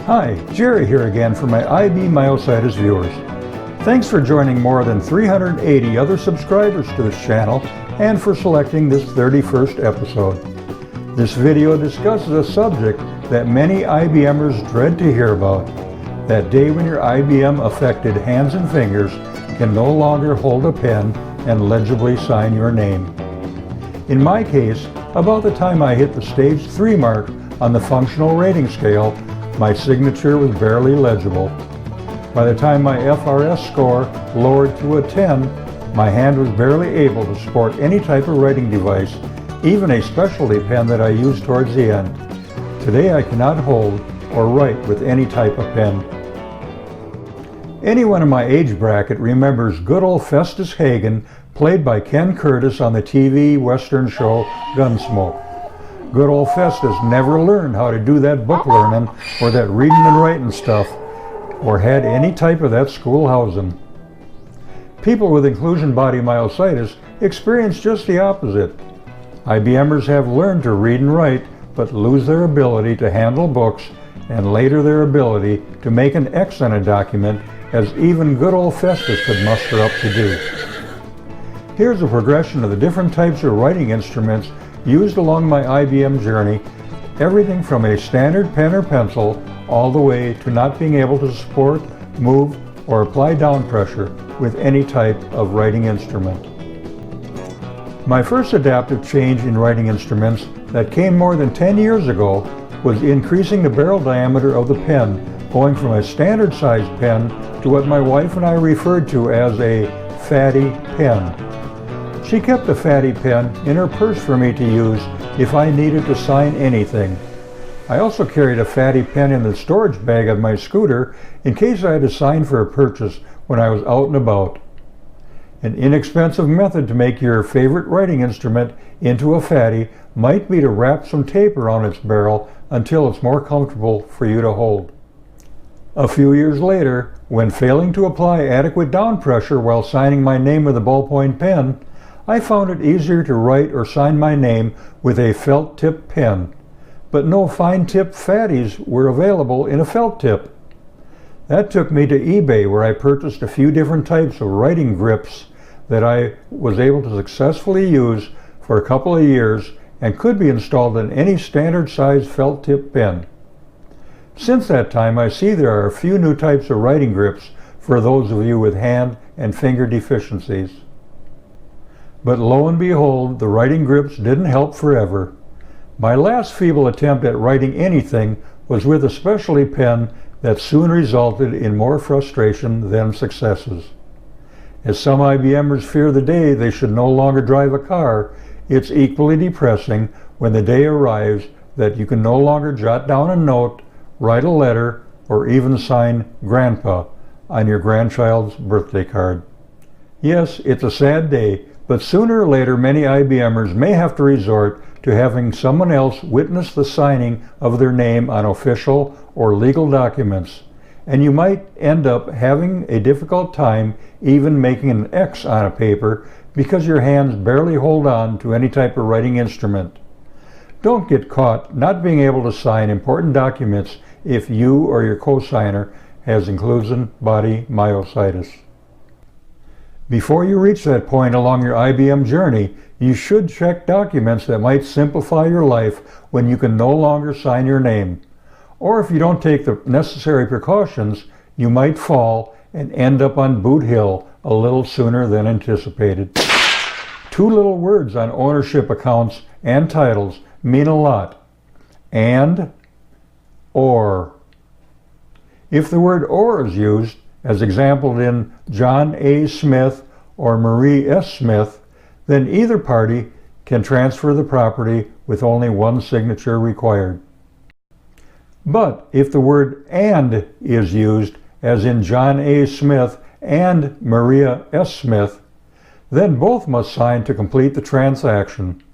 Hi, Jerry here again for my IB Myositis viewers. Thanks for joining more than 380 other subscribers to this channel and for selecting this 31st episode. This video discusses a subject that many IBMers dread to hear about. That day when your IBM-affected hands and fingers can no longer hold a pen and legibly sign your name. In my case, about the time I hit the stage 3 mark on the functional rating scale, my signature was barely legible. By the time my FRS score lowered to a 10, my hand was barely able to support any type of writing device, even a specialty pen that I used towards the end. Today I cannot hold or write with any type of pen. Anyone in my age bracket remembers good old Festus Hagen, played by Ken Curtis on the TV Western show Gunsmoke. Good old Festus never learned how to do that book learning or that reading and writing stuff, or had any type of that school housing. People with Inclusion Body Myositis experience just the opposite. IBMers have learned to read and write, but lose their ability to handle books and later their ability to make an X on a document, as even good old Festus could muster up to do. Here's a progression of the different types of writing instruments used along my IBM journey, everything from a standard pen or pencil all the way to not being able to support, move, or apply down pressure with any type of writing instrument. My first adaptive change in writing instruments that came more than 10 years ago was increasing the barrel diameter of the pen, going from a standard sized pen to what my wife and I referred to as a fatty pen. She kept the fatty pen in her purse for me to use if I needed to sign anything. I also carried a fatty pen in the storage bag of my scooter in case I had to sign for a purchase when I was out and about. An inexpensive method to make your favorite writing instrument into a fatty might be to wrap some tape around its barrel until it's more comfortable for you to hold. A few years later, when failing to apply adequate down pressure while signing my name with a ballpoint pen, I found it easier to write or sign my name with a felt tip pen, but no fine tip fatties were available in a felt tip. That took me to eBay, where I purchased a few different types of writing grips that I was able to successfully use for a couple of years and could be installed in any standard size felt tip pen. Since that time, I see there are a few new types of writing grips for those of you with hand and finger deficiencies. But lo and behold, the writing grips didn't help forever. My last feeble attempt at writing anything was with a specialty pen that soon resulted in more frustration than successes. As some IBMers fear the day they should no longer drive a car, it's equally depressing when the day arrives that you can no longer jot down a note, write a letter, or even sign Grandpa on your grandchild's birthday card. Yes, it's a sad day, but sooner or later many IBMers may have to resort to having someone else witness the signing of their name on official or legal documents, and you might end up having a difficult time even making an X on a paper because your hands barely hold on to any type of writing instrument. Don't get caught not being able to sign important documents if you or your co-signer has Inclusion Body Myositis. Before you reach that point along your IBM journey, you should check documents that might simplify your life when you can no longer sign your name. Or if you don't take the necessary precautions, you might fall and end up on Boot Hill a little sooner than anticipated. 2 little words on ownership accounts and titles mean a lot. And, or. If the word or is used, as exampled in John A. Smith or Marie S. Smith, then either party can transfer the property with only one signature required. But if the word and is used, as in John A. Smith and Maria S. Smith, then both must sign to complete the transaction.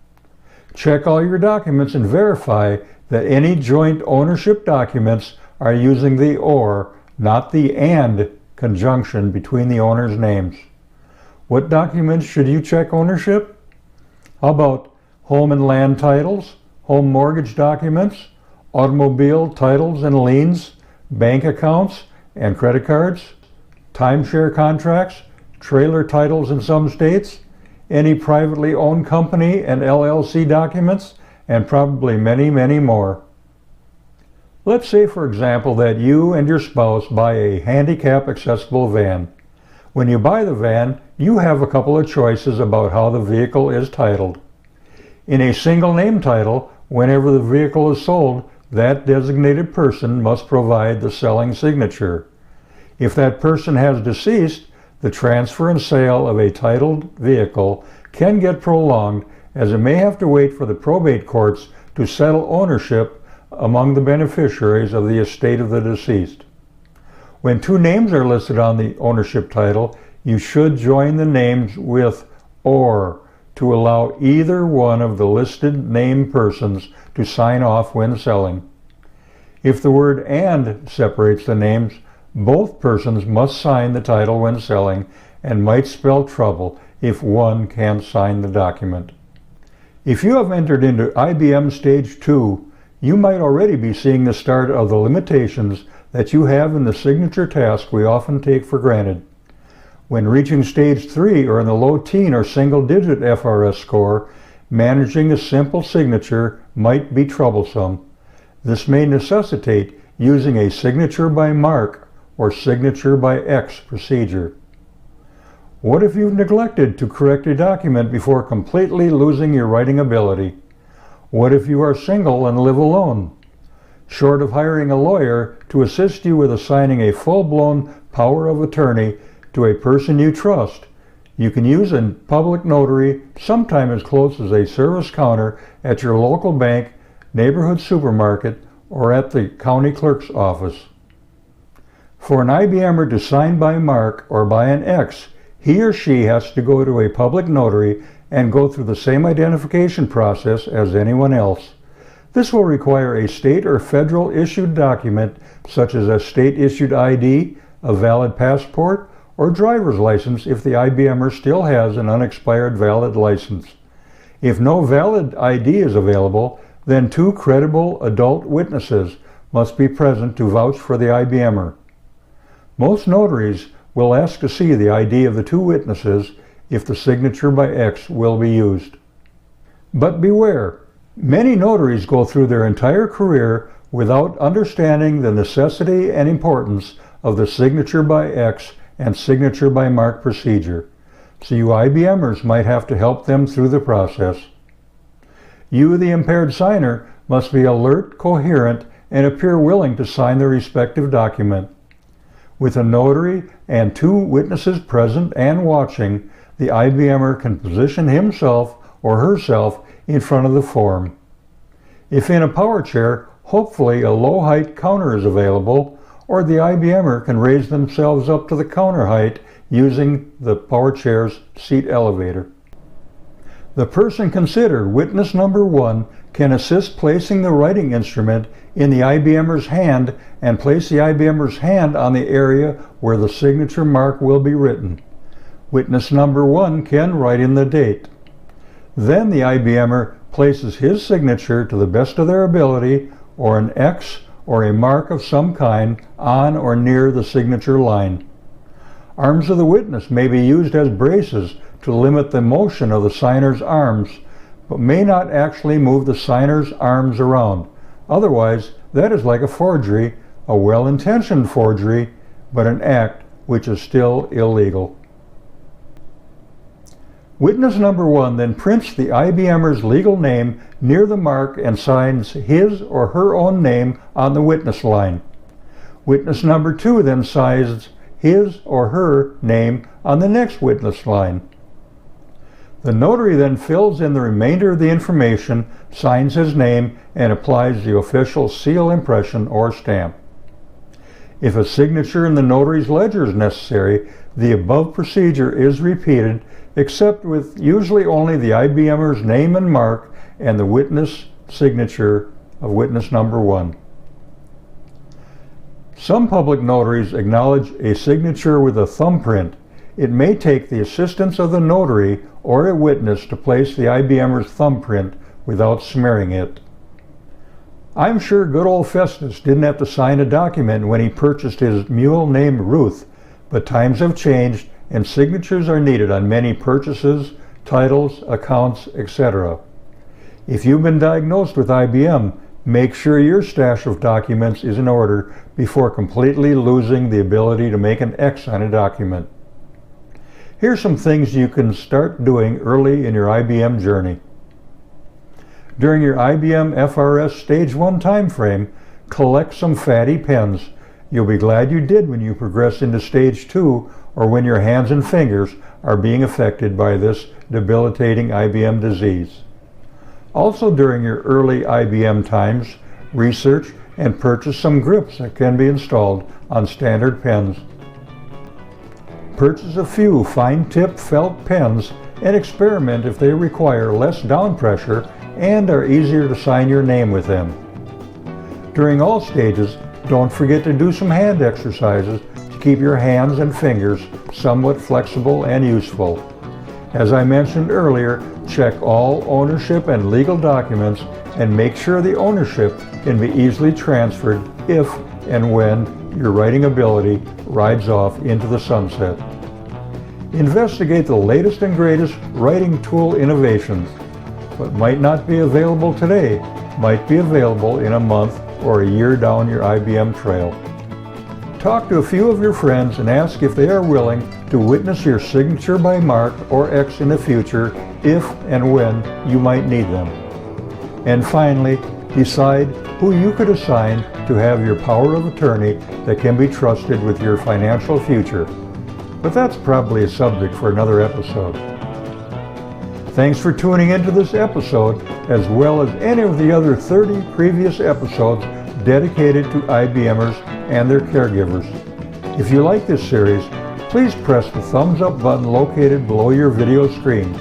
Check all your documents and verify that any joint ownership documents are using the or, not the and conjunction between the owner's names. What documents should you check ownership? How about home and land titles, home mortgage documents, automobile titles and liens, bank accounts and credit cards, timeshare contracts, trailer titles in some states, any privately owned company and LLC documents, and probably many, many more. Let's say, for example, that you and your spouse buy a handicap-accessible van. When you buy the van, you have a couple of choices about how the vehicle is titled. In a single name title, whenever the vehicle is sold, that designated person must provide the selling signature. If that person has deceased, the transfer and sale of a titled vehicle can get prolonged, as it may have to wait for the probate courts to settle ownership among the beneficiaries of the estate of the deceased. When two names are listed on the ownership title, you should join the names with "or" to allow either one of the listed named persons to sign off when selling. If the word "and" separates the names, both persons must sign the title when selling, and might spell trouble if one can't sign the document. If you have entered into IBM Stage 2, you might already be seeing the start of the limitations that you have in the signature task we often take for granted. When reaching Stage 3 or in the low teen or single-digit FRS score, managing a simple signature might be troublesome. This may necessitate using a signature by mark or signature by X procedure. What if you've neglected to correct a document before completely losing your writing ability? What if you are single and live alone? Short of hiring a lawyer to assist you with assigning a full-blown power of attorney to a person you trust, you can use a public notary, sometime as close as a service counter at your local bank, neighborhood supermarket, or at the county clerk's office. For an IBMer to sign by mark or by an X, he or she has to go to a public notary and go through the same identification process as anyone else. This will require a state or federal issued document such as a state issued ID, a valid passport, or driver's license if the IBMer still has an unexpired valid license. If no valid ID is available, then two credible adult witnesses must be present to vouch for the IBMer. Most notaries will ask to see the ID of the two witnesses if the signature by X will be used. But beware, many notaries go through their entire career without understanding the necessity and importance of the signature by X and signature by mark procedure, so you IBMers might have to help them through the process. You, the impaired signer, must be alert, coherent, and appear willing to sign the respective document. With a notary and two witnesses present and watching, the IBMer can position himself or herself in front of the form. If in a power chair, hopefully a low height counter is available, or the IBMer can raise themselves up to the counter height using the power chair's seat elevator. The person considered witness number 1 can assist placing the writing instrument in the IBMer's hand and place the IBMer's hand on the area where the signature mark will be written. Witness number 1 can write in the date. Then the IBMer places his signature to the best of their ability, or an X or a mark of some kind on or near the signature line. Arms of the witness may be used as braces to limit the motion of the signer's arms, but may not actually move the signer's arms around. Otherwise, that is like a forgery, a well-intentioned forgery, but an act which is still illegal. Witness number 1 then prints the IBMer's legal name near the mark and signs his or her own name on the witness line. Witness number 2 then signs his or her name on the next witness line. The notary then fills in the remainder of the information, signs his name, and applies the official seal impression or stamp. If a signature in the notary's ledger is necessary, the above procedure is repeated, except with usually only the IBMer's name and mark and the witness signature of witness number 1. Some public notaries acknowledge a signature with a thumbprint. It may take the assistance of the notary or a witness to place the IBMer's thumbprint without smearing it. I'm sure good old Festus didn't have to sign a document when he purchased his mule named Ruth, but times have changed and signatures are needed on many purchases, titles, accounts, etc. If you've been diagnosed with IBM, make sure your stash of documents is in order before completely losing the ability to make an X on a document. Here's some things you can start doing early in your IBM journey. During your IBM FRS Stage 1 time frame, collect some fatty pens. You'll be glad you did when you progress into Stage 2 or when your hands and fingers are being affected by this debilitating IBM disease. Also during your early IBM times, research and purchase some grips that can be installed on standard pens. Purchase a few fine-tip felt pens and experiment if they require less down pressure and are easier to sign your name with them. During all stages, don't forget to do some hand exercises to keep your hands and fingers somewhat flexible and useful. As I mentioned earlier, check all ownership and legal documents and make sure the ownership can be easily transferred if and when your writing ability rides off into the sunset. Investigate the latest and greatest writing tool innovations. What might not be available today might be available in a month or a year down your IBM trail. Talk to a few of your friends and ask if they are willing to witness your signature by mark or X in the future if and when you might need them. And finally, decide who you could assign to have your power of attorney that can be trusted with your financial future. But that's probably a subject for another episode. Thanks for tuning into this episode, as well as any of the other 30 previous episodes dedicated to IBMers and their caregivers. If you like this series, please press the thumbs up button located below your video screen.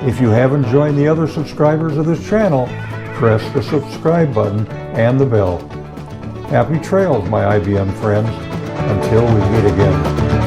If you haven't joined the other subscribers of this channel, press the subscribe button and the bell. Happy trails, my IBM friends, until we meet again.